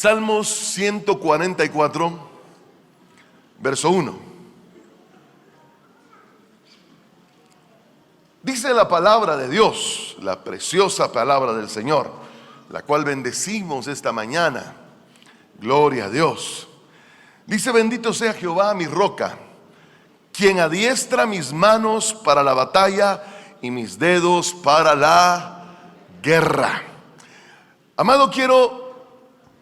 Salmos 144, verso 1. Dice la palabra de Dios, la preciosa palabra del Señor, la cual bendecimos esta mañana. Gloria a Dios. Dice: bendito sea Jehová, mi roca, quien adiestra mis manos para la batalla y mis dedos para la guerra. Amado, quiero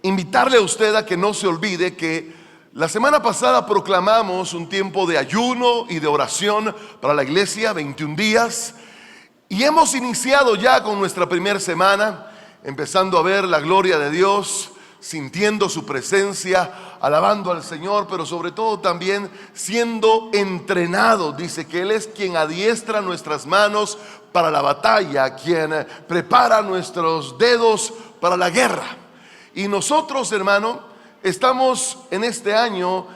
invitarle a usted a que no se olvide que la semana pasada proclamamos un tiempo de ayuno y de oración para la iglesia, 21 días, y hemos iniciado ya con nuestra primera semana, empezando a ver la gloria de Dios, sintiendo su presencia, alabando al Señor, pero sobre todo también siendo entrenados. Dice que Él es quien adiestra nuestras manos para la batalla, quien prepara nuestros dedos para la guerra. Y nosotros, hermano, estamos en este año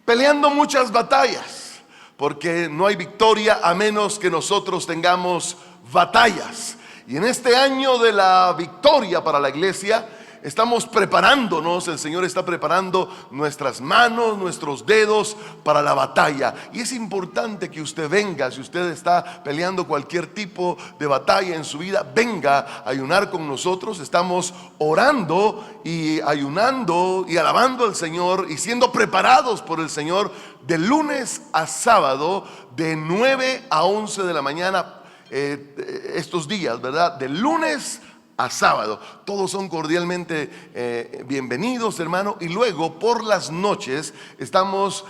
peleando muchas batallas, porque no hay victoria a menos que nosotros tengamos batallas. Y en este año de la victoria para la iglesia, estamos preparándonos, el Señor está preparando nuestras manos, nuestros dedos para la batalla. Y es importante que usted venga, si usted está peleando cualquier tipo de batalla en su vida, venga a ayunar con nosotros. Estamos orando y ayunando y alabando al Señor y siendo preparados por el Señor de lunes a sábado, de 9 a 11 de la mañana, estos días, ¿verdad? De lunes a sábado. Todos son cordialmente bienvenidos, hermano. Y luego por las noches estamos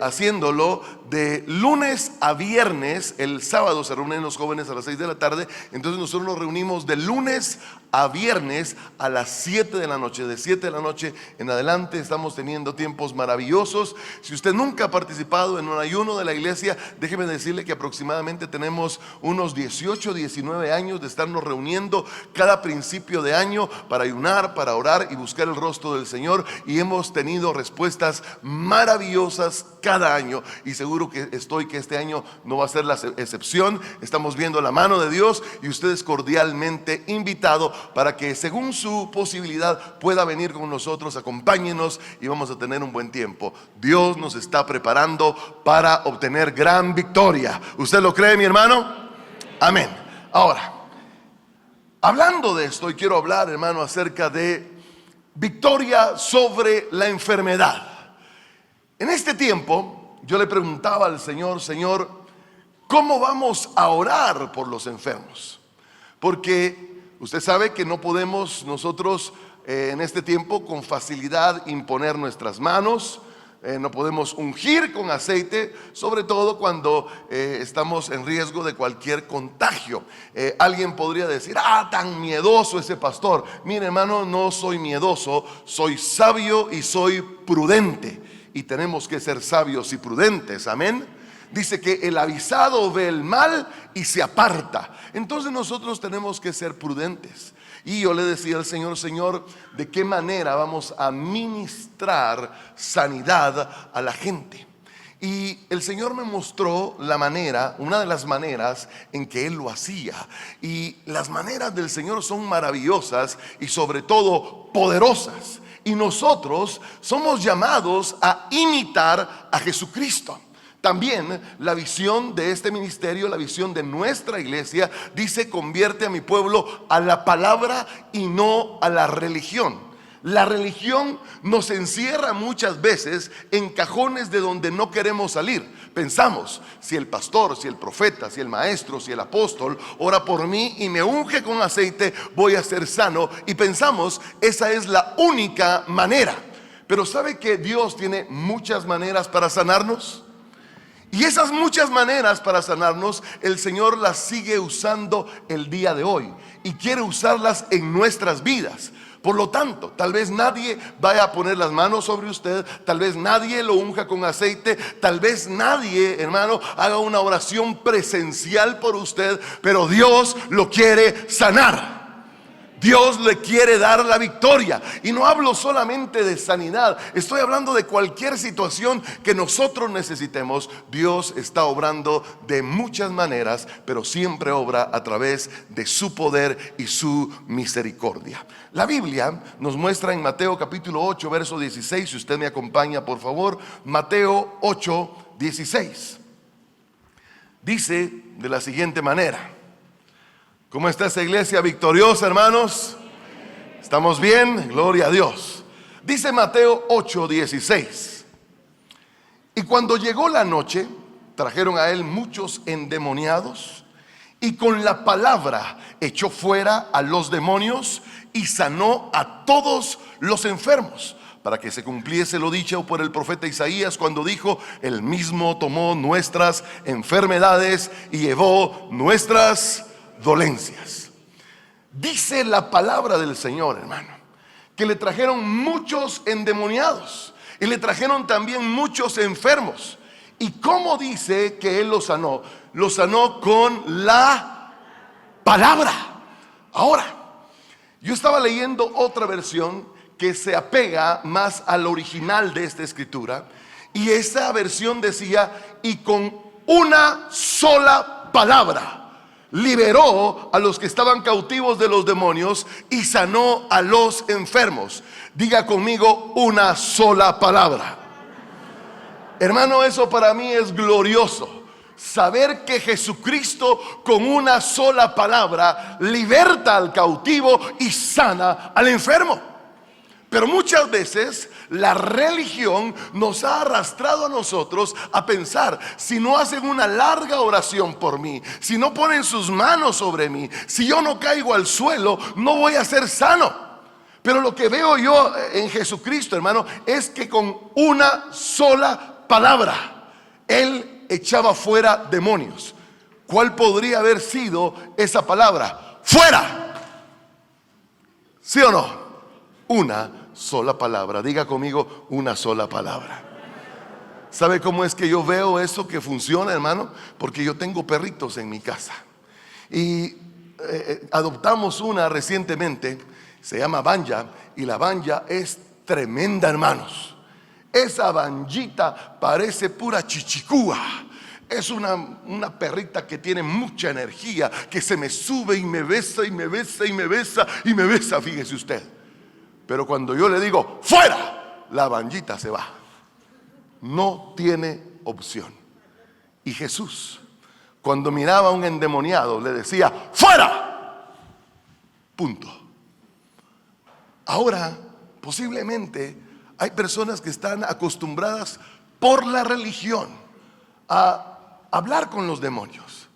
haciéndolo de lunes a viernes. El sábado se reúnen los jóvenes a las 6 de la tarde. Entonces nosotros nos reunimos de lunes a viernes a las 7 de la noche. De 7 de la noche en adelante estamos teniendo tiempos maravillosos. Si usted nunca ha participado en un ayuno de la iglesia, déjeme decirle que aproximadamente tenemos unos 18, 19 años de estarnos reuniendo cada principio de año para ayunar, para orar y buscar el rostro del Señor, y hemos tenido respuestas maravillosas cada año, y seguro que este año no va a ser la excepción. Estamos viendo la mano de Dios y usted es cordialmente invitado para que según su posibilidad pueda venir con nosotros. Acompáñenos y vamos a tener un buen tiempo. Dios nos está preparando para obtener gran victoria. ¿Usted lo cree, mi hermano? Amén. Ahora, hablando de esto, y quiero hablar, hermano, acerca de victoria sobre la enfermedad. En este tiempo yo le preguntaba al Señor: Señor, ¿cómo vamos a orar por los enfermos? Porque usted sabe que no podemos nosotros en este tiempo con facilidad imponer nuestras manos. No podemos ungir con aceite, sobre todo cuando estamos en riesgo de cualquier contagio. Alguien podría decir: tan miedoso ese pastor. Mire, hermano, no soy miedoso, soy sabio y soy prudente. Y tenemos que ser sabios y prudentes, amén. Dice que el avisado ve el mal y se aparta. Entonces nosotros tenemos que ser prudentes. Y yo le decía al Señor: Señor, ¿de qué manera vamos a ministrar sanidad a la gente? Y el Señor me mostró la manera, una de las maneras en que Él lo hacía. Y las maneras del Señor son maravillosas y sobre todo poderosas. Y nosotros somos llamados a imitar a Jesucristo. También la visión de este ministerio, la visión de nuestra iglesia, dice: convierte a mi pueblo a la palabra y no a la religión. La religión nos encierra muchas veces en cajones de donde no queremos salir. Pensamos: si el pastor, si el profeta, si el maestro, si el apóstol ora por mí y me unge con aceite, voy a ser sano. Y pensamos, esa es la única manera. Pero ¿sabe que Dios tiene muchas maneras para sanarnos? Y esas muchas maneras para sanarnos, el Señor las sigue usando el día de hoy y quiere usarlas en nuestras vidas. Por lo tanto, tal vez nadie vaya a poner las manos sobre usted, tal vez nadie lo unja con aceite, tal vez nadie, hermano, haga una oración presencial por usted, pero Dios lo quiere sanar. Dios le quiere dar la victoria. Y no hablo solamente de sanidad, estoy hablando de cualquier situación que nosotros necesitemos. Dios está obrando de muchas maneras, pero siempre obra a través de su poder y su misericordia. La Biblia nos muestra en Mateo capítulo 8, verso 16. Si usted me acompaña, por favor. Mateo 8, 16. Dice de la siguiente manera. ¿Cómo está esa iglesia victoriosa, hermanos? ¿Estamos bien? Gloria a Dios. Dice Mateo 8:16. Y cuando llegó la noche, trajeron a él muchos endemoniados, y con la palabra echó fuera a los demonios y sanó a todos los enfermos, para que se cumpliese lo dicho por el profeta Isaías cuando dijo: él mismo tomó nuestras enfermedades y llevó nuestras dolencias. Dice la palabra del Señor, hermano, que le trajeron muchos endemoniados y le trajeron también muchos enfermos. ¿Y cómo dice que él los sanó? Los sanó con la palabra. Ahora, yo estaba leyendo otra versión que se apega más al original de esta escritura, y esa versión decía: y con una sola palabra liberó a los que estaban cautivos de los demonios y sanó a los enfermos. Diga conmigo: una sola palabra. Hermano, eso para mí es glorioso. Saber que Jesucristo con una sola palabra liberta al cautivo y sana al enfermo. Pero muchas veces la religión nos ha arrastrado a nosotros a pensar: si no hacen una larga oración por mí, si no ponen sus manos sobre mí, si yo no caigo al suelo, no voy a ser sano. Pero lo que veo yo en Jesucristo, hermano, es que con una sola palabra Él echaba fuera demonios. ¿Cuál podría haber sido esa palabra? ¡Fuera! ¿Sí o no? Una sola palabra. Diga conmigo: una sola palabra. ¿Sabe cómo es que yo veo eso que funciona, hermano? Porque yo tengo perritos en mi casa y adoptamos una recientemente. Se llama Banja, y la Banja es tremenda, hermanos. Esa Banjita parece pura chichicúa. Es una perrita que tiene mucha energía, que se me sube y me besa y me besa y me besa y me besa, fíjese usted. Pero cuando yo le digo ¡fuera!, la Banjita se va. No tiene opción. Y Jesús, cuando miraba a un endemoniado, le decía ¡fuera! Punto. Ahora, posiblemente hay personas que están acostumbradas por la religión a hablar con los demonios,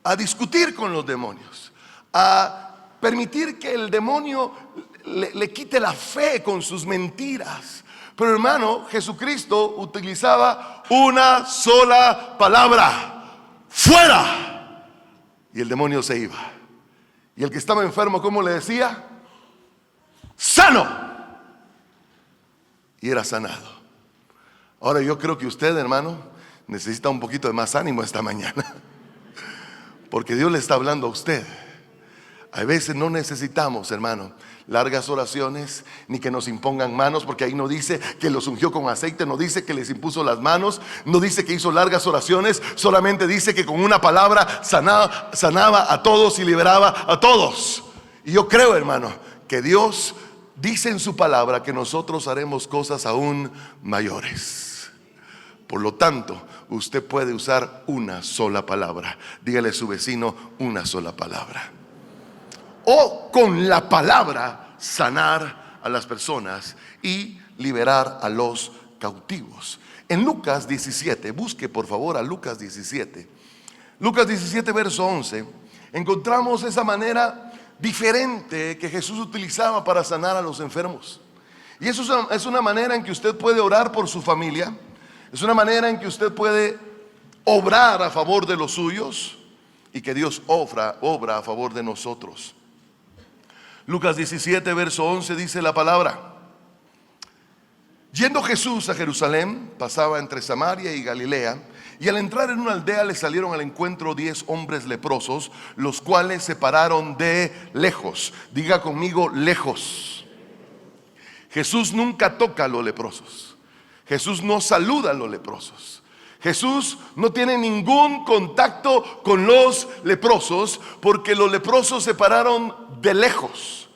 a discutir con los demonios, a permitir que el demonio le quite la fe con sus mentiras. Pero, hermano, Jesucristo utilizaba una sola palabra: ¡fuera! Y el demonio se iba. Y el que estaba enfermo, ¿cómo le decía? ¡Sano! Y era sanado. Ahora yo creo que usted, hermano, necesita un poquito de más ánimo esta mañana, porque Dios le está hablando a usted. A veces no necesitamos, hermano, largas oraciones, ni que nos impongan manos, porque ahí no dice que los ungió con aceite, no dice que les impuso las manos, no dice que hizo largas oraciones, solamente dice que con una palabra sanaba a todos y liberaba a todos. Y yo creo, hermano, que Dios dice en su palabra que nosotros haremos cosas aún mayores. Por lo tanto, usted puede usar una sola palabra. Dígale a su vecino: una sola palabra. O con la palabra sanar a las personas y liberar a los cautivos. En Lucas 17, busque por favor a Lucas 17. Lucas 17, verso 11. Encontramos esa manera diferente que Jesús utilizaba para sanar a los enfermos. Y eso es una manera en que usted puede orar por su familia. Es una manera en que usted puede obrar a favor de los suyos, y que Dios obra a favor de nosotros. Lucas 17, verso 11 dice la palabra: yendo Jesús a Jerusalén, pasaba entre Samaria y Galilea, Y al entrar en una aldea le salieron al encuentro 10 hombres leprosos, los cuales se pararon de lejos. Diga conmigo, lejos. Jesús nunca toca a los leprosos. Jesús no saluda a los leprosos. Jesús no tiene ningún contacto con los leprosos, porque los leprosos se pararon de lejos.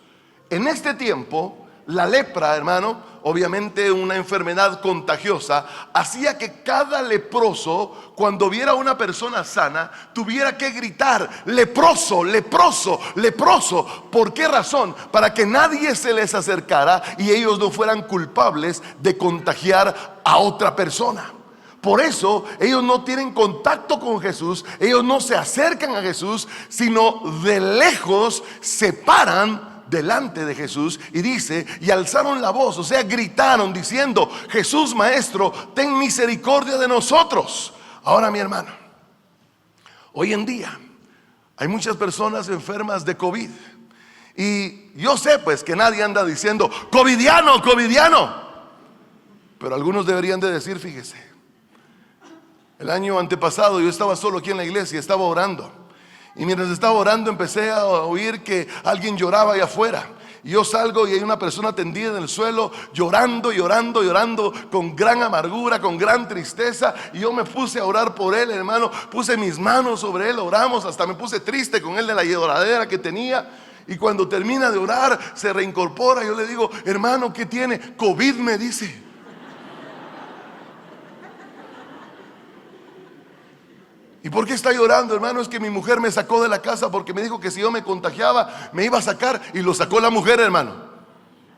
En este tiempo, la lepra, hermano, obviamente una enfermedad contagiosa, hacía que cada leproso, cuando viera a una persona sana, tuviera que gritar: leproso, leproso, leproso. ¿Por qué razón? Para que nadie se les acercara y ellos no fueran culpables de contagiar a otra persona. Por eso ellos no tienen contacto con Jesús, ellos no se acercan a Jesús, sino de lejos se paran delante de Jesús, y dice, y alzaron la voz, o sea, gritaron diciendo: Jesús, Maestro, ten misericordia de nosotros. Ahora, mi hermano, hoy en día hay muchas personas enfermas de COVID, y yo sé pues que nadie anda diciendo covidiano, covidiano, pero algunos deberían de decir: fíjese, el año antepasado yo estaba solo aquí en la iglesia, estaba orando, y mientras estaba orando empecé a oír que alguien lloraba allá afuera. Y yo salgo y hay una persona tendida en el suelo llorando, llorando, llorando, con gran amargura, con gran tristeza. Y yo me puse a orar por él, hermano. Puse mis manos sobre él, oramos, hasta me puse triste con él de la lloradera que tenía. Y cuando termina de orar, se reincorpora. Yo le digo: hermano, ¿qué tiene? COVID, me dice. ¿Y por qué está llorando, hermano? Es que mi mujer me sacó de la casa porque me dijo que si yo me contagiaba me iba a sacar, y lo sacó la mujer, hermano.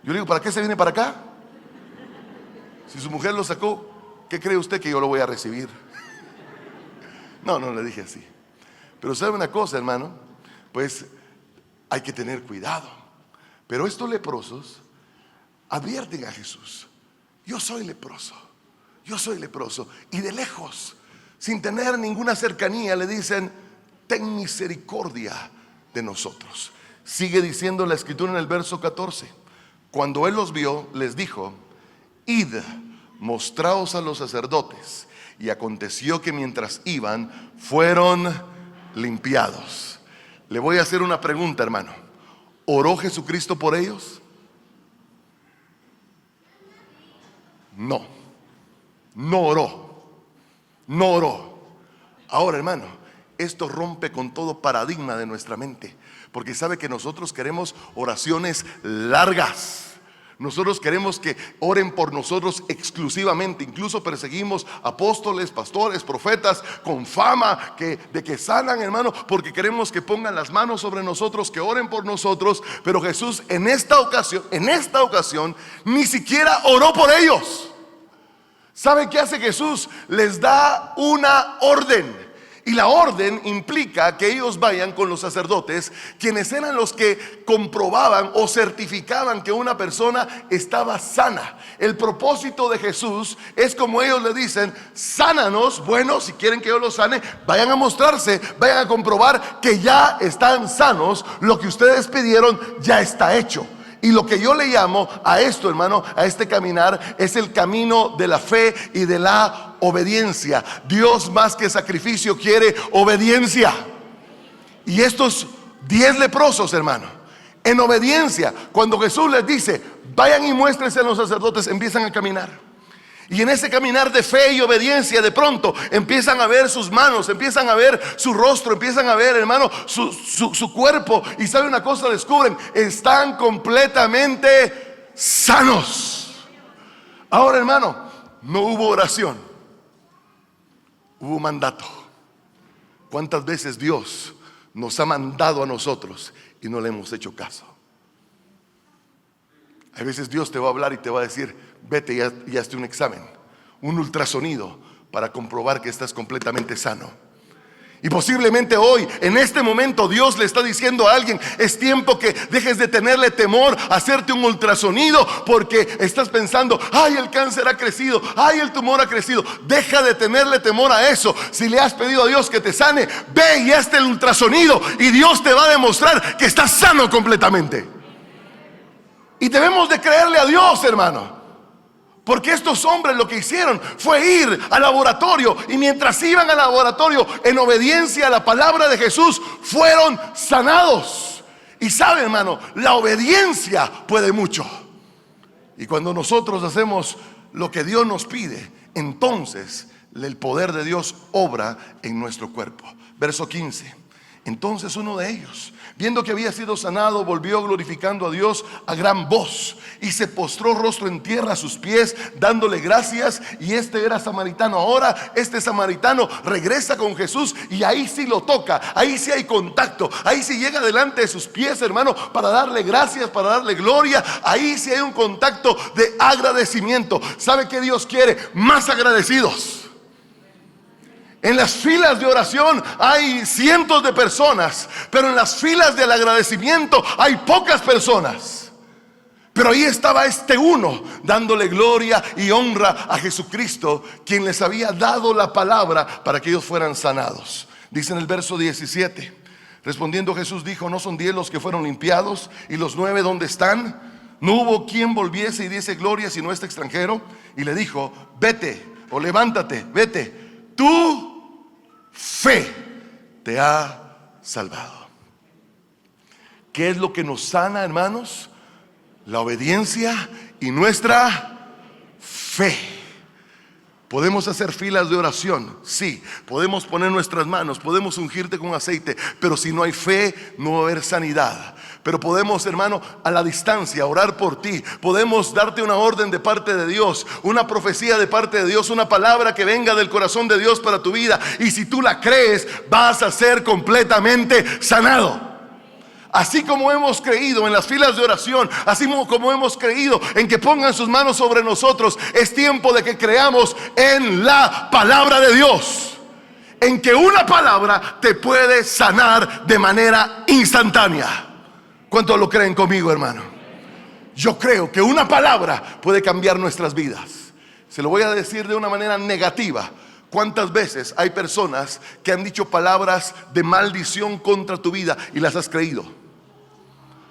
Yo le digo: ¿para qué se viene para acá? Si su mujer lo sacó, ¿qué cree usted que yo lo voy a recibir? No, no le dije así. Pero sabe una cosa, hermano, pues hay que tener cuidado. Pero estos leprosos advierten a Jesús: yo soy leproso, yo soy leproso. Y de lejos, sin tener ninguna cercanía, le dicen: ten misericordia de nosotros. Sigue diciendo la escritura en el verso 14: cuando él los vio, les dijo: id, mostraos a los sacerdotes. Y aconteció que mientras iban, fueron limpiados. Le voy a hacer una pregunta, hermano. ¿Oró Jesucristo por ellos? No, no oró. No oró. Ahora, hermano, esto rompe con todo paradigma de nuestra mente, porque sabe que nosotros queremos oraciones largas. Nosotros queremos que oren por nosotros exclusivamente. Incluso perseguimos apóstoles, pastores, profetas con fama de que sanan, hermano, porque queremos que pongan las manos sobre nosotros, que oren por nosotros. Pero Jesús en esta ocasión ni siquiera oró por ellos. ¿Sabe qué hace Jesús? Les da una orden. Y la orden implica que ellos vayan con los sacerdotes, quienes eran los que comprobaban o certificaban que una persona estaba sana. El propósito de Jesús es, como ellos le dicen: sánanos. Bueno, si quieren que yo los sane, vayan a mostrarse, vayan a comprobar que ya están sanos. Lo que ustedes pidieron ya está hecho. Y lo que yo le llamo a esto, hermano, a este caminar, es el camino de la fe y de la obediencia. Dios, más que sacrificio, quiere obediencia. Y estos 10 leprosos, hermano, en obediencia, cuando Jesús les dice: vayan y muéstrense a los sacerdotes, empiezan a caminar. Y en ese caminar de fe y obediencia, de pronto empiezan a ver sus manos, empiezan a ver su rostro, empiezan a ver, hermano, su cuerpo. Y sabe una cosa, descubren: están completamente sanos. Ahora, hermano, no hubo oración, hubo mandato. ¿Cuántas veces Dios nos ha mandado a nosotros y no le hemos hecho caso? A veces Dios te va a hablar y te va a decir: vete y hazte un examen, un ultrasonido, para comprobar que estás completamente sano. Y posiblemente hoy, en este momento, Dios le está diciendo a alguien: es tiempo que dejes de tenerle temor a hacerte un ultrasonido, porque estás pensando: ay, el cáncer ha crecido, ay, el tumor ha crecido. Deja de tenerle temor a eso. Si le has pedido a Dios que te sane, ve y hazte el ultrasonido, y Dios te va a demostrar que estás sano completamente. Y debemos de creerle a Dios, hermano, Porque estos hombres lo que hicieron fue ir al laboratorio, y mientras iban al laboratorio en obediencia a la palabra de Jesús, fueron sanados. Y sabe, hermano, la obediencia puede mucho. Y cuando nosotros hacemos lo que Dios nos pide, entonces el poder de Dios obra en nuestro cuerpo. Verso 15. Entonces uno de ellos, viendo que había sido sanado, volvió glorificando a Dios a gran voz, y se postró rostro en tierra a sus pies, dándole gracias. Y este era samaritano. Ahora este samaritano regresa con Jesús, y ahí sí lo toca, ahí sí hay contacto, ahí sí llega delante de sus pies, hermano, para darle gracias, para darle gloria. Ahí sí hay un contacto de agradecimiento. ¿Sabe qué Dios quiere? Más agradecidos. En las filas de oración hay cientos de personas, pero en las filas del agradecimiento hay pocas personas. Pero ahí estaba este uno, dándole gloria y honra a Jesucristo, quien les había dado la palabra para que ellos fueran sanados. Dice en el verso 17: respondiendo Jesús dijo: ¿no son 10 los que fueron limpiados? ¿Y los 9 dónde están? No hubo quien volviese y diese gloria sino este extranjero. Y le dijo: vete, o levántate, vete, tu fe te ha salvado. ¿Qué es lo que nos sana, hermanos? La obediencia y nuestra fe. Podemos hacer filas de oración, sí. Podemos poner nuestras manos, podemos ungirte con aceite, pero si no hay fe, no va a haber sanidad. Pero podemos, hermano, a la distancia orar por ti. Podemos darte una orden de parte de Dios, una profecía de parte de Dios, una palabra que venga del corazón de Dios para tu vida. Y si tú la crees, vas a ser completamente sanado. Así como hemos creído en las filas de oración, así como hemos creído en que pongan sus manos sobre nosotros, es tiempo de que creamos en la palabra de Dios, en que una palabra te puede sanar de manera instantánea. ¿Cuántos lo creen conmigo, hermano? Yo creo que una palabra puede cambiar nuestras vidas. Se lo voy a decir de una manera negativa. ¿Cuántas veces hay personas que han dicho palabras de maldición contra tu vida y las has creído?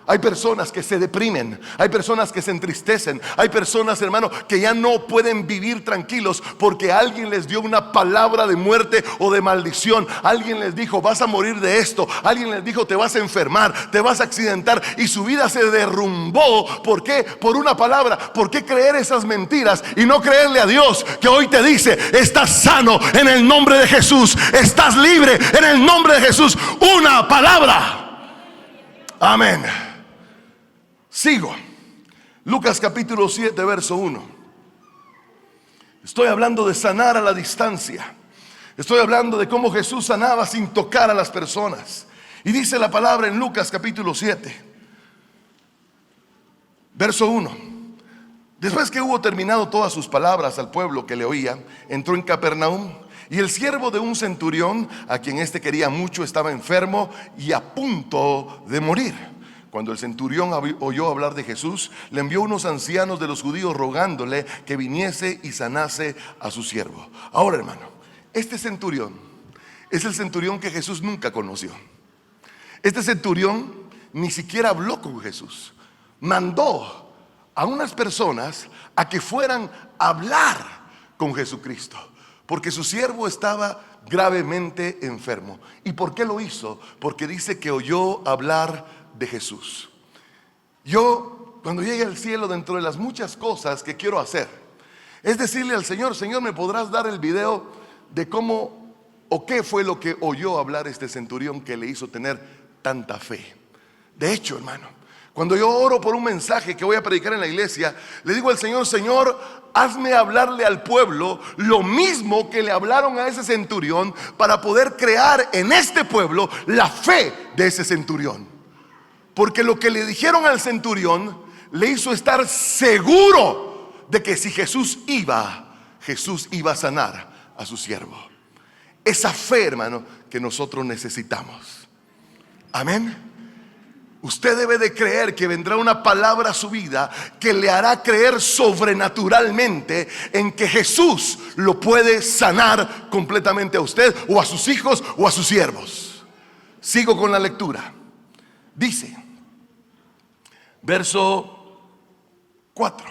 Hay personas que se deprimen, hay personas que se entristecen, hay personas, hermano, que ya no pueden vivir tranquilos porque alguien les dio una palabra de muerte o de maldición. Alguien les dijo: vas a morir de esto. Alguien les dijo: te vas a enfermar, te vas a accidentar, y su vida se derrumbó. ¿Por qué? Por una palabra. ¿Por qué creer esas mentiras y no creerle a Dios, que hoy te dice: estás sano en el nombre de Jesús, estás libre en el nombre de Jesús? Una palabra. Amén. Sigo. Lucas capítulo 7, verso 1. Estoy hablando de sanar a la distancia. Estoy hablando de cómo Jesús sanaba sin tocar a las personas. Y dice la palabra en Lucas capítulo 7, verso 1. Después que hubo terminado todas sus palabras al pueblo que le oía, entró en Capernaum. Y el siervo de un centurión, a quien éste quería mucho, estaba enfermo y a punto de morir. Cuando el centurión oyó hablar de Jesús, le envió unos ancianos de los judíos rogándole que viniese y sanase a su siervo. Ahora, hermano, este centurión es el centurión que Jesús nunca conoció. Este centurión ni siquiera habló con Jesús. Mandó a unas personas a que fueran a hablar con Jesucristo, porque su siervo estaba gravemente enfermo. ¿Y por qué lo hizo? Porque dice que oyó hablar de Jesús. Yo, cuando llegue al cielo, dentro de las muchas cosas que quiero hacer, es decirle al Señor: Señor, ¿me podrás dar el video de cómo o qué fue lo que oyó hablar este centurión que le hizo tener tanta fe? De hecho, hermano, cuando yo oro por un mensaje que voy a predicar en la iglesia, le digo al Señor: Señor, hazme hablarle al pueblo lo mismo que le hablaron a ese centurión, para poder crear en este pueblo la fe de ese centurión. Porque lo que le dijeron al centurión le hizo estar seguro de que si Jesús iba a sanar a su siervo. Esa fe, hermano, que nosotros necesitamos. Amén. Usted debe de creer que vendrá una palabra a su vida que le hará creer sobrenaturalmente en que Jesús lo puede sanar completamente a usted, o a sus hijos, o a sus siervos. Sigo con la lectura. Dice, verso 4: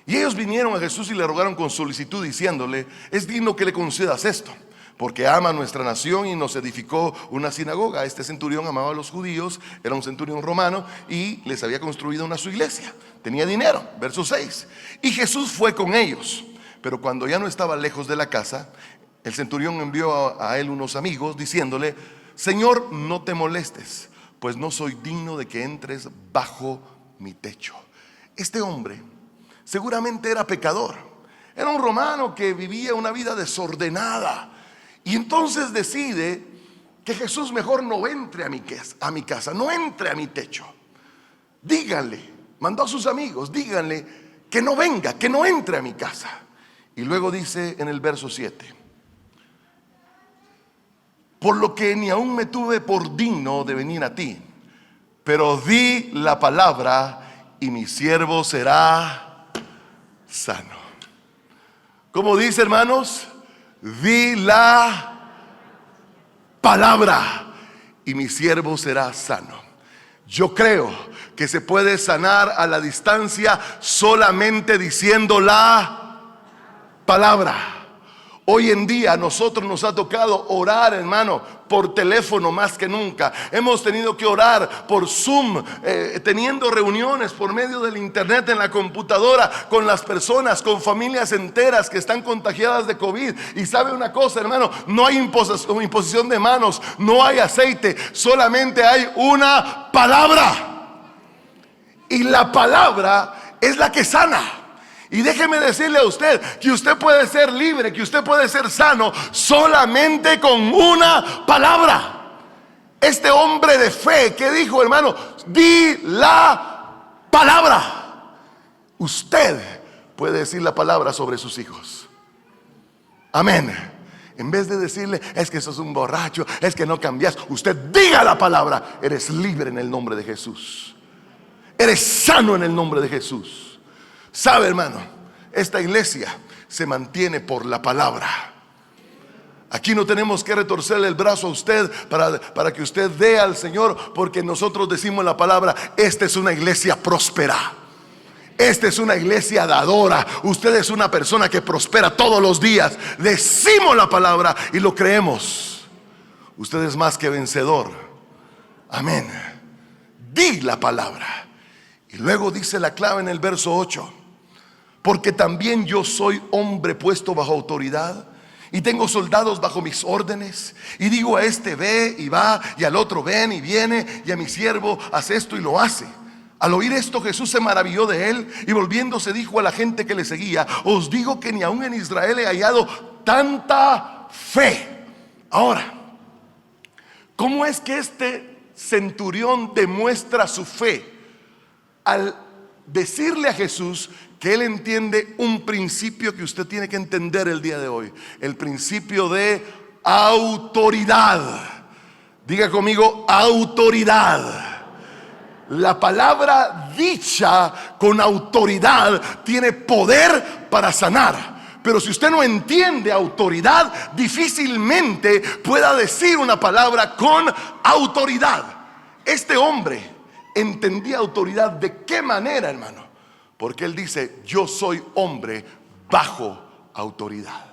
Y ellos vinieron a Jesús y le rogaron con solicitud, diciéndole: es digno que le concedas esto, porque ama a nuestra nación y nos edificó una sinagoga. Este centurión amaba a los judíos, era un centurión romano y les había construido su iglesia. Tenía dinero. Verso 6. Y Jesús fue con ellos, pero cuando ya no estaba lejos de la casa, el centurión envió a él unos amigos, diciéndole: Señor, no te molestes, pues no soy digno de que entres bajo mi techo. Este hombre seguramente era pecador, era un romano que vivía una vida desordenada, y entonces decide que Jesús mejor no entre a mi casa, no entre a mi techo. Díganle, mandó a sus amigos, díganle que no venga, que no entre a mi casa. Y luego dice en el verso 7: por lo que ni aún me tuve por digno de venir a ti, pero di la palabra y mi siervo será sano. ¿Cómo dice, hermanos? Di la palabra y mi siervo será sano. Yo creo que se puede sanar a la distancia solamente diciendo la palabra. Hoy en día a nosotros nos ha tocado orar, hermano, por teléfono más que nunca. Hemos tenido que orar por Zoom, teniendo reuniones por medio del internet, en la computadora, con las personas, con familias enteras que están contagiadas de COVID. Y sabe una cosa, hermano, no hay imposición de manos, no hay aceite, solamente hay una palabra. Y la palabra es la que sana. Y déjeme decirle a usted que usted puede ser libre, que usted puede ser sano solamente con una palabra. Este hombre de fe, ¿qué dijo, hermano? Di la palabra. Usted puede decir la palabra sobre sus hijos. Amén. En vez de decirle: es que sos un borracho, es que no cambias, usted diga la palabra. Eres libre en el nombre de Jesús. Eres sano en el nombre de Jesús. Sabe, hermano, esta iglesia se mantiene por la palabra. Aquí no tenemos que retorcerle el brazo a usted para que usted dé al Señor, porque nosotros decimos la palabra: esta es una iglesia próspera, esta es una iglesia dadora. Usted es una persona que prospera todos los días. Decimos la palabra y lo creemos. Usted es más que vencedor. Amén. Di la palabra. Y luego dice la clave en el verso 8: porque también yo soy hombre puesto bajo autoridad, y tengo soldados bajo mis órdenes, y digo a este: ve y va, y al otro: ven y viene, y a mi siervo: haz esto, y lo hace. Al oír esto, Jesús se maravilló de él, y volviéndose dijo a la gente que le seguía: os digo que ni aún en Israel he hallado tanta fe. Ahora, ¿cómo es que este centurión demuestra su fe? Al decirle a Jesús que él entiende un principio que usted tiene que entender el día de hoy: el principio de autoridad. Diga conmigo: autoridad. La palabra dicha con autoridad tiene poder para sanar. Pero si usted no entiende autoridad, difícilmente pueda decir una palabra con autoridad. Este hombre entendía autoridad. ¿De qué manera, hermano? Porque él dice: yo soy hombre bajo autoridad.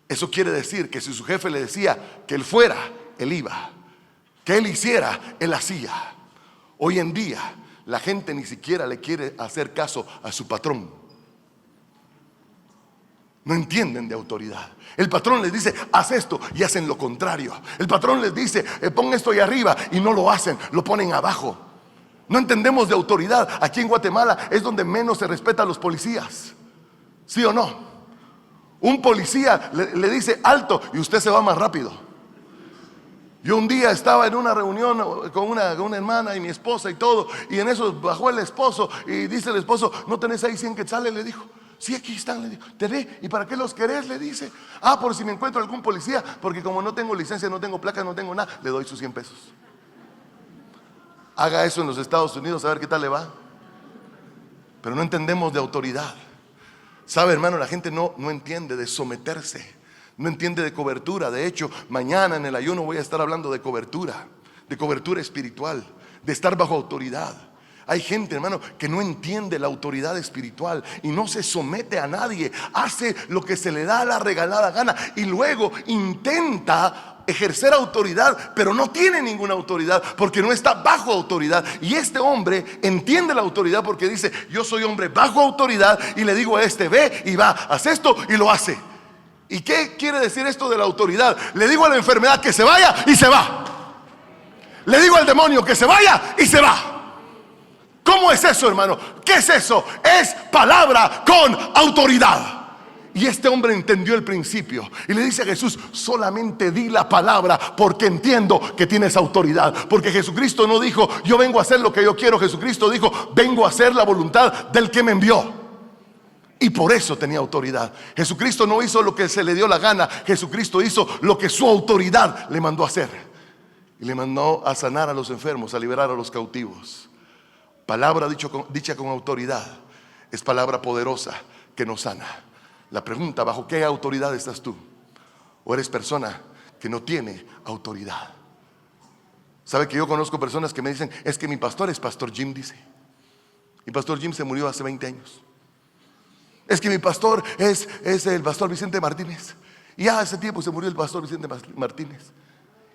Eso quiere decir que si su jefe le decía que él fuera, él iba. Que él hiciera, él hacía. Hoy en día la gente ni siquiera le quiere hacer caso a su patrón. No entienden de autoridad. El patrón les dice: haz esto, y hacen lo contrario. El patrón les dice: pon esto ahí arriba, y no lo hacen, lo ponen abajo. No entendemos de autoridad. Aquí en Guatemala es donde menos se respeta a los policías. ¿Sí o no? Un policía le dice: alto, y usted se va más rápido. Yo un día estaba en una reunión con una hermana y mi esposa y todo, y en eso bajó el esposo y dice el esposo: ¿no tenés ahí 100 quetzales? Le dijo. Sí, aquí están, le dijo. ¿Tenés? ¿Y para qué los querés? Le dice. Por si me encuentro algún policía, porque como no tengo licencia, no tengo placa, no tengo nada, le doy sus 100 pesos. Haga eso en los Estados Unidos, a ver qué tal le va. Pero no entendemos de autoridad. Sabe, hermano, la gente no entiende de someterse, no entiende de cobertura. De hecho, mañana en el ayuno voy a estar hablando de cobertura espiritual, de estar bajo autoridad. Hay gente, hermano, que no entiende la autoridad espiritual y no se somete a nadie. Hace lo que se le da la regalada gana y luego intenta ejercer autoridad, pero no tiene ninguna autoridad porque no está bajo autoridad. Y este hombre entiende la autoridad porque dice: yo soy hombre bajo autoridad y le digo a este: ve y va, haz esto, y lo hace. ¿Y qué quiere decir esto de la autoridad? Le digo a la enfermedad que se vaya y se va. Le digo al demonio que se vaya y se va. ¿Cómo es eso, hermano? ¿Qué es eso? Es palabra con autoridad. Y este hombre entendió el principio y le dice a Jesús: solamente di la palabra porque entiendo que tienes autoridad. Porque Jesucristo no dijo: yo vengo a hacer lo que yo quiero. Jesucristo dijo: vengo a hacer la voluntad del que me envió. Y por eso tenía autoridad. Jesucristo no hizo lo que se le dio la gana. Jesucristo hizo lo que su autoridad le mandó a hacer. Y le mandó a sanar a los enfermos, a liberar a los cautivos. Palabra dicha con autoridad es palabra poderosa que nos sana. La pregunta: ¿bajo qué autoridad estás tú? ¿O eres persona que no tiene autoridad? ¿Sabe que yo conozco personas que me dicen: es que mi pastor es Pastor Jim? Dice: mi pastor Jim se murió hace 20 años. Es que mi pastor es el pastor Vicente Martínez, y ya hace tiempo se murió el pastor Vicente Martínez.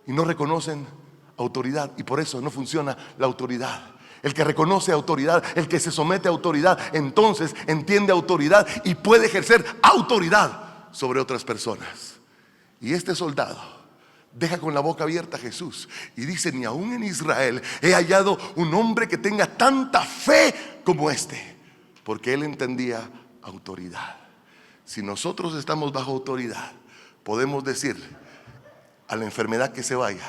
Y no reconocen autoridad, y por eso no funciona la autoridad. El que reconoce autoridad, el que se somete a autoridad, entonces entiende autoridad y puede ejercer autoridad sobre otras personas. Y este soldado deja con la boca abierta a Jesús y dice: ni aún en Israel he hallado un hombre que tenga tanta fe como este. Porque él entendía autoridad. Si nosotros estamos bajo autoridad, podemos decir a la enfermedad que se vaya,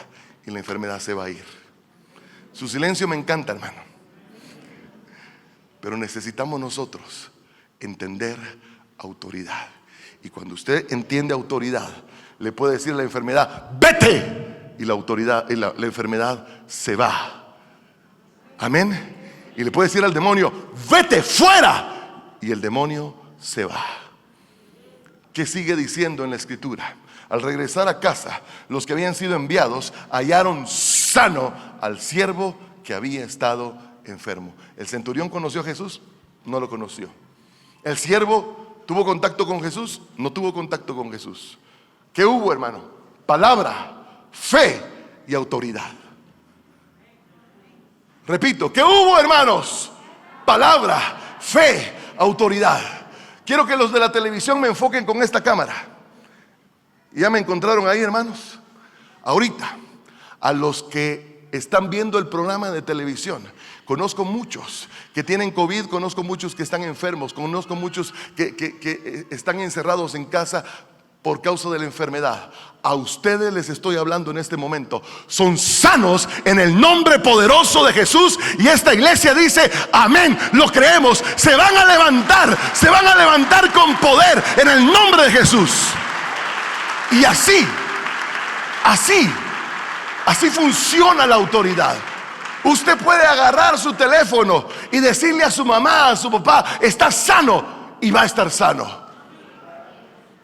y la enfermedad se va a ir. Su silencio me encanta, hermano. Pero necesitamos nosotros entender autoridad. Y cuando usted entiende autoridad, le puede decir a la enfermedad: vete, y la autoridad, la enfermedad se va. Amén. Y le puede decir al demonio: vete fuera, y el demonio se va. ¿Qué sigue diciendo en la escritura? Al regresar a casa, los que habían sido enviados hallaron sano al siervo que había estado enfermo. ¿El centurión conoció a Jesús? No lo conoció. ¿El siervo tuvo contacto con Jesús? No tuvo contacto con Jesús. ¿Qué hubo, hermano? Palabra, fe y autoridad. Repito, ¿qué hubo, hermanos? Palabra, fe, autoridad. Quiero que los de la televisión me enfoquen con esta cámara. ¿Ya me encontraron ahí, hermanos? Ahorita, a los que están viendo el programa de televisión, conozco muchos que tienen COVID, conozco muchos que están enfermos, conozco muchos que están encerrados en casa por causa de la enfermedad. A ustedes les estoy hablando en este momento. Son sanos en el nombre poderoso de Jesús. Y esta iglesia dice: amén, lo creemos. Se van a levantar con poder en el nombre de Jesús. Y así funciona la autoridad. Usted puede agarrar su teléfono y decirle a su mamá, a su papá: está sano, y va a estar sano.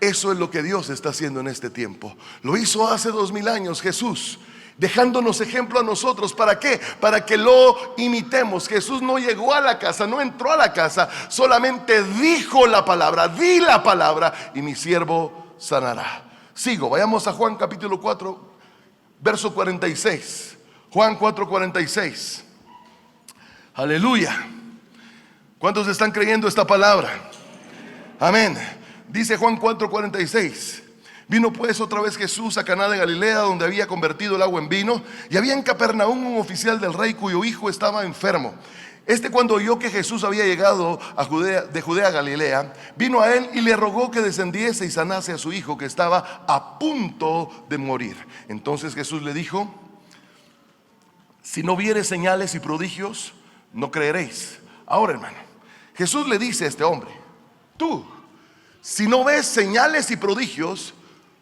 Eso es lo que Dios está haciendo en este tiempo. Lo hizo hace 2000 años Jesús, dejándonos ejemplo a nosotros. ¿Para qué? Para que lo imitemos. Jesús no llegó a la casa, no entró a la casa, solamente dijo la palabra: di la palabra y mi siervo sanará. Sigo, vayamos a Juan capítulo 4, verso 46. Juan 4:46. Aleluya. ¿Cuántos están creyendo esta palabra? Amén. Dice Juan 4:46. Vino pues otra vez Jesús a Caná de Galilea, donde había convertido el agua en vino. Y había en Capernaum un oficial del rey cuyo hijo estaba enfermo. Cuando oyó que Jesús había llegado de Judea a Galilea, vino a él y le rogó que descendiese y sanase a su hijo, que estaba a punto de morir. Entonces Jesús le dijo: si no vieres señales y prodigios, no creeréis. Ahora, hermano, Jesús le dice a este hombre: tú, si no ves señales y prodigios,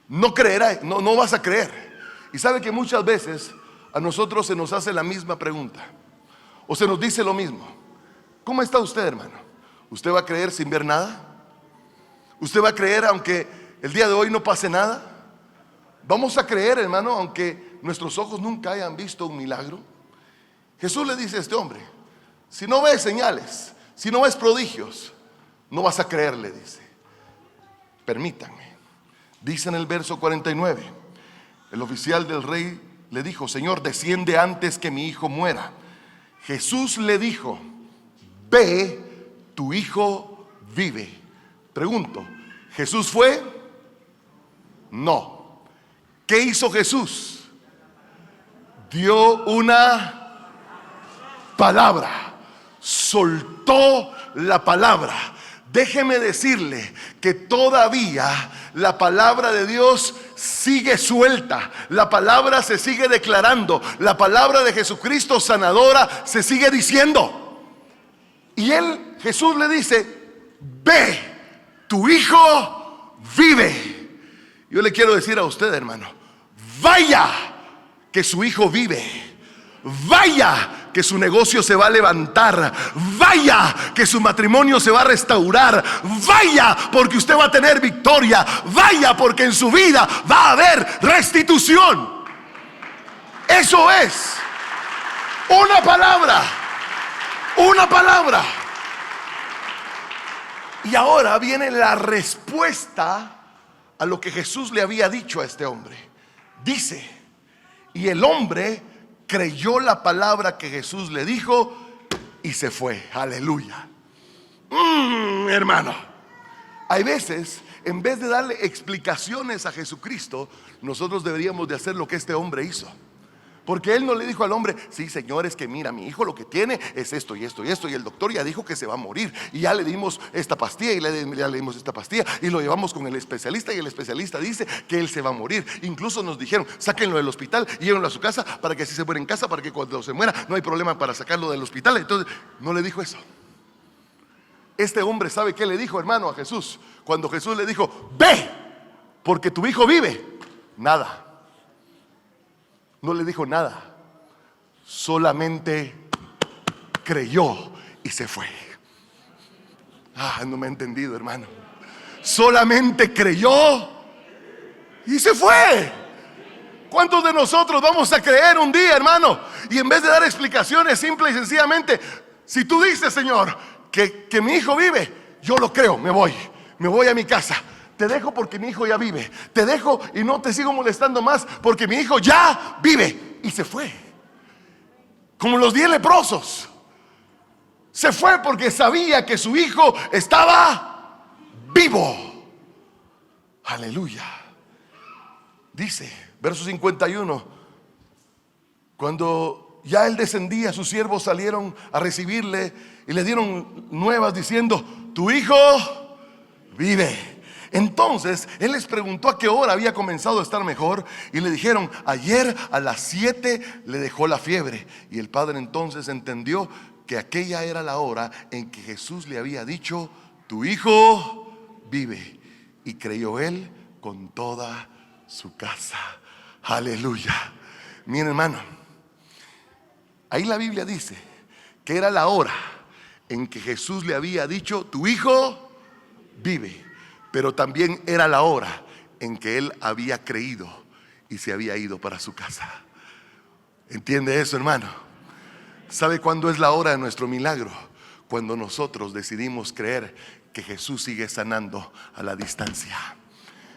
no creerás, no vas a creer. Y sabe que muchas veces a nosotros se nos hace la misma pregunta, o se nos dice lo mismo: ¿cómo está usted, hermano? ¿Usted va a creer sin ver nada? ¿Usted va a creer aunque el día de hoy no pase nada? ¿Vamos a creer, hermano, aunque nuestros ojos nunca hayan visto un milagro? Jesús le dice a este hombre: Si no ves señales, si no ves prodigios, no vas a creerle, dice. Permítanme. Dice en el verso 49, el oficial del rey le dijo: Señor, desciende antes que mi hijo muera. Jesús le dijo: ve, tu hijo vive. Pregunto, ¿Jesús fue? No. ¿Qué hizo Jesús? Dio una palabra, soltó la palabra. Déjeme decirle que todavía la palabra de Dios sigue suelta, la palabra se sigue declarando, la palabra de Jesucristo sanadora se sigue diciendo. Y Jesús le dice: ve, tu hijo vive. Yo le quiero decir a usted, hermano, vaya que su hijo vive. Vaya que su negocio se va a levantar. Vaya que su matrimonio se va a restaurar. Vaya porque usted va a tener victoria. Vaya porque en su vida va a haber restitución. Eso es una palabra. Una palabra. Y ahora viene la respuesta a lo que Jesús le había dicho a este hombre. Dice: y el hombre creyó la palabra que Jesús le dijo y se fue. Aleluya. Hermano, hay veces, en vez de darle explicaciones a Jesucristo, nosotros deberíamos de hacer lo que este hombre hizo. Porque él no le dijo al hombre: sí, señor, es que mira, mi hijo lo que tiene es esto y esto y esto, y el doctor ya dijo que se va a morir, y ya le dimos esta pastilla, y ya le dimos esta pastilla, y lo llevamos con el especialista, y el especialista dice que él se va a morir. Incluso nos dijeron: sáquenlo del hospital y llévenlo a su casa, para que así se muera en casa, para que cuando se muera no hay problema para sacarlo del hospital. Entonces, no le dijo eso. Este hombre, ¿sabe qué le dijo, hermano, a Jesús? Cuando Jesús le dijo: ve, porque tu hijo vive. Nada. No le dijo nada, solamente creyó y se fue. No me ha entendido, hermano. Solamente creyó y se fue. ¿Cuántos de nosotros vamos a creer un día, hermano? Y en vez de dar explicaciones, simple y sencillamente, si tú dices: Señor, que mi hijo vive, yo lo creo, me voy a mi casa. Te dejo porque mi hijo ya vive. Te dejo y no te sigo molestando más porque mi hijo ya vive. Y se fue. Como los 10 leprosos. Se fue porque sabía que su hijo estaba vivo. Aleluya. Dice, verso 51. Cuando ya él descendía, sus siervos salieron a recibirle y le dieron nuevas diciendo: tu hijo vive. Entonces él les preguntó a qué hora había comenzado a estar mejor, y le dijeron: ayer a las 7 le dejó la fiebre. Y el padre entonces entendió que aquella era la hora en que Jesús le había dicho: tu hijo vive. Y creyó él con toda su casa. Aleluya. Miren, hermano, ahí la Biblia dice que era la hora en que Jesús le había dicho: tu hijo vive. Pero también era la hora en que él había creído y se había ido para su casa. ¿Entiende eso, hermano? ¿Sabe cuándo es la hora de nuestro milagro? Cuando nosotros decidimos creer que Jesús sigue sanando a la distancia.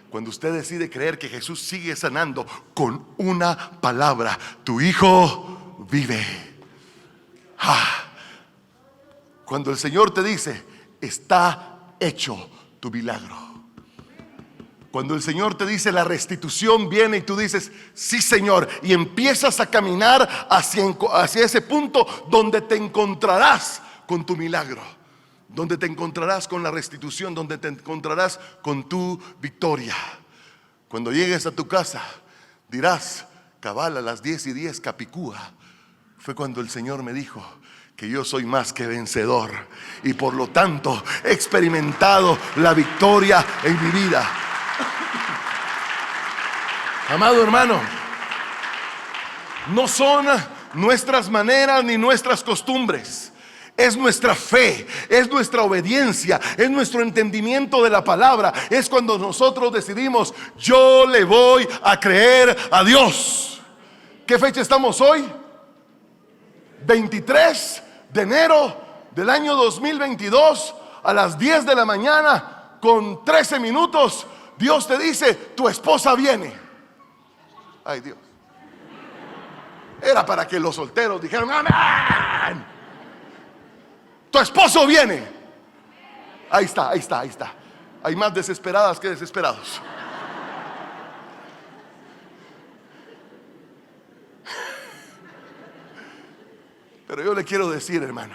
Cuando usted decide creer que Jesús sigue sanando con una palabra: tu hijo vive. Cuando el Señor te dice: está hecho tu milagro. Cuando el Señor te dice: la restitución viene, y tú dices: sí, Señor, y empiezas a caminar hacia ese punto donde te encontrarás con tu milagro, donde te encontrarás con la restitución, donde te encontrarás con tu victoria. Cuando llegues a tu casa dirás: cabal, a las 10:10 Capicúa fue cuando el Señor me dijo que yo soy más que vencedor, y por lo tanto he experimentado la victoria en mi vida. Amado hermano, no son nuestras maneras ni nuestras costumbres. Es nuestra fe, es nuestra obediencia, es nuestro entendimiento de la palabra. Es cuando nosotros decidimos: yo le voy a creer a Dios. ¿Qué fecha estamos hoy? 23 de enero del año 2022 a las 10 de la mañana con 13 minutos, Dios te dice: tu esposa viene. Ay, Dios. Era para que los solteros dijeran: amén. Tu esposo viene. Ahí está, ahí está, ahí está. Hay más desesperadas que desesperados. Pero yo le quiero decir, hermano,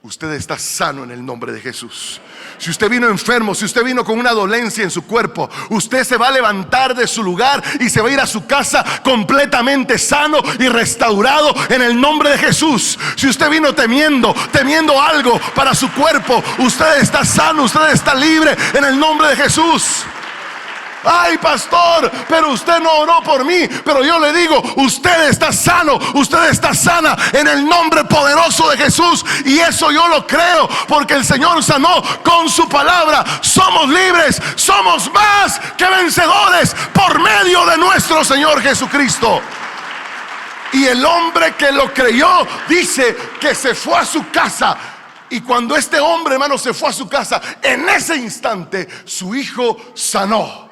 usted está sano en el nombre de Jesús. Si usted vino enfermo, si usted vino con una dolencia en su cuerpo, usted se va a levantar de su lugar y se va a ir a su casa completamente sano y restaurado en el nombre de Jesús. Si usted vino temiendo algo para su cuerpo, usted está sano, usted está libre en el nombre de Jesús. Ay, pastor, pero usted no oró por mí. Pero yo le digo, usted está sano, usted está sana en el nombre poderoso de Jesús. Y eso yo lo creo, porque el Señor sanó con su palabra. Somos libres, somos más que vencedores por medio de nuestro Señor Jesucristo. Y el hombre que lo creyó dice que se fue a su casa. Y cuando este hombre, hermano, se fue a su casa, en ese instante su hijo sanó.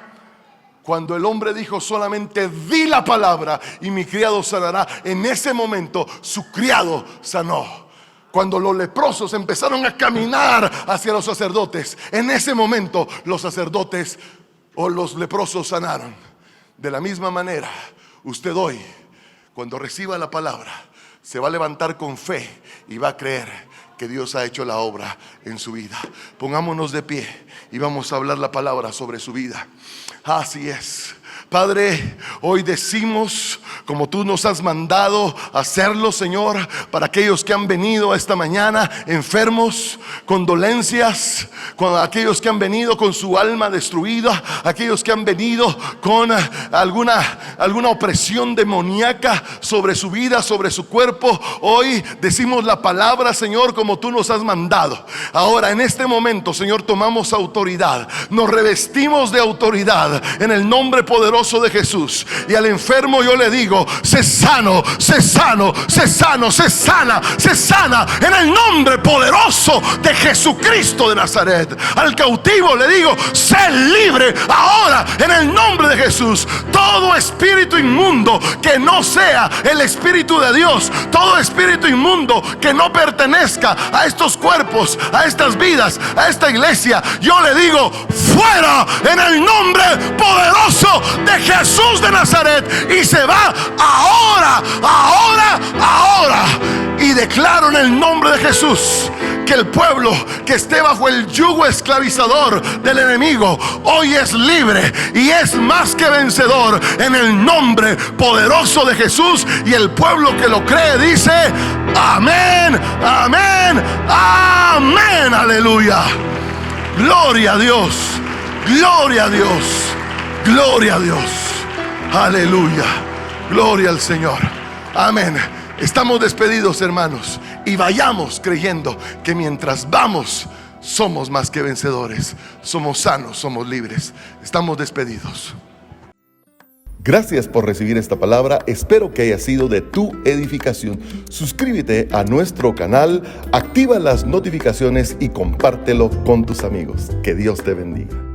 Cuando el hombre dijo: solamente di la palabra y mi criado sanará, en ese momento su criado sanó. Cuando los leprosos empezaron a caminar hacia los sacerdotes, en ese momento los sacerdotes o los leprosos sanaron. De la misma manera, usted hoy, cuando reciba la palabra, se va a levantar con fe y va a creer que Dios ha hecho la obra en su vida. Pongámonos de pie y vamos a hablar la palabra sobre su vida. Así es. Padre, hoy decimos, como tú nos has mandado hacerlo, Señor, para aquellos que han venido esta mañana enfermos, con dolencias, con aquellos que han venido con su alma destruida, aquellos que han venido con alguna opresión demoníaca sobre su vida, sobre su cuerpo. Hoy decimos la palabra, Señor, como tú nos has mandado. Ahora, en este momento, Señor, tomamos autoridad, nos revestimos de autoridad en el nombre poderoso de Jesús. Y al enfermo yo le digo: sé sano, sé sano, sé sano, sé sana, sé sana en el nombre poderoso de Jesucristo de Nazaret. Al cautivo le digo: sé libre ahora en el nombre de Jesús. Todo espíritu inmundo que no sea el Espíritu de Dios, todo espíritu inmundo que no pertenezca a estos cuerpos, a estas vidas, a esta iglesia, yo le digo: fuera en el nombre poderoso de Jesús de Nazaret. Y se va ahora, ahora, ahora. Y declaro en el nombre de Jesús que el pueblo que esté bajo el yugo esclavizador del enemigo hoy es libre y es más que vencedor en el nombre poderoso de Jesús. Y el pueblo que lo cree dice: amén, amén, amén, aleluya. Gloria a Dios, gloria a Dios, gloria a Dios, aleluya, gloria al Señor, amén. Estamos despedidos, hermanos, y vayamos creyendo que mientras vamos somos más que vencedores, somos sanos, somos libres. Estamos despedidos. Gracias por recibir esta palabra, espero que haya sido de tu edificación. Suscríbete a nuestro canal, activa las notificaciones y compártelo con tus amigos. Que Dios te bendiga.